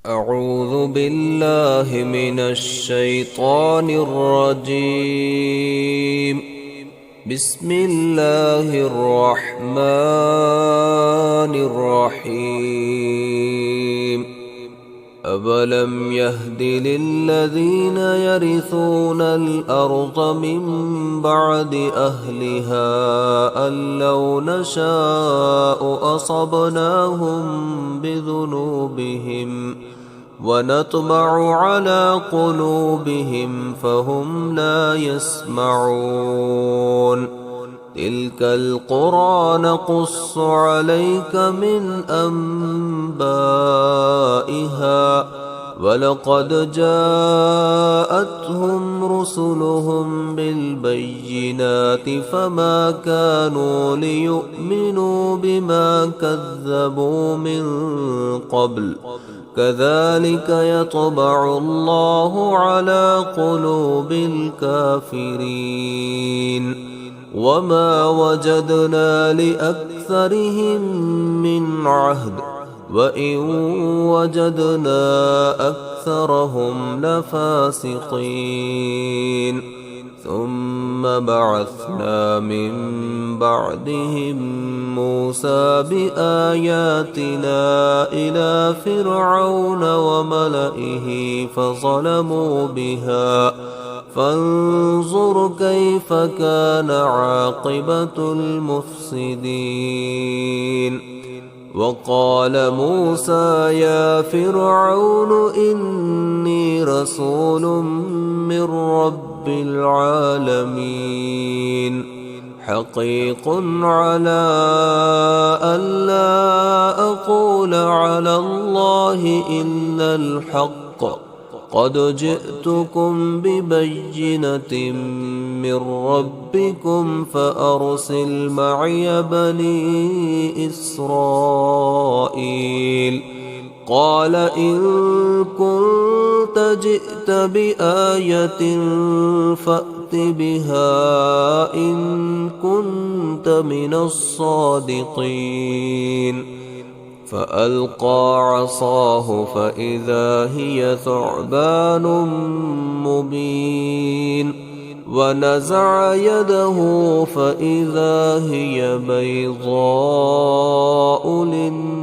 أعوذ بالله من الشيطان الرجيم. بسم الله الرحمن الرحيم. أَوَلَمْ يَهْدِ لِلَّذِينَ يَرِثُونَ الْأَرْضَ مِنْ بَعْدِ أَهْلِهَا أَنْ لَوْ نَشَاءُ أَصَبْنَاهُمْ بِذُنُوبِهِمْ وَنَطْبَعُ عَلَى قُلُوبِهِمْ فَهُمْ لَا يَسْمَعُونَ. تلك القرى نقص عليك من أنبائها ولقد جاءتهم رسلهم بالبينات فما كانوا ليؤمنوا بما كذبوا من قبل كذلك يطبع الله على قلوب الكافرين. وما وجدنا لأكثرهم من عهد وإن وجدنا أكثرهم لفاسقين. ثم بعثنا من بعدهم موسى بآياتنا إلى فرعون وملئه فظلموا بها فانظر كيف كان عاقبة المفسدين. وقال موسى يا فرعون إني رسول من رب العالمين حقيق على ألا أقول على الله إلا الحق قد جئتكم ببينة من ربكم فأرسل معي بني إسرائيل. قال إن كنت جئت بآية فأت بها إن كنت من الصادقين. فألقى عصاه فإذا هي ثعبان مبين ونزع يده فإذا هي بيضاء للناظرين.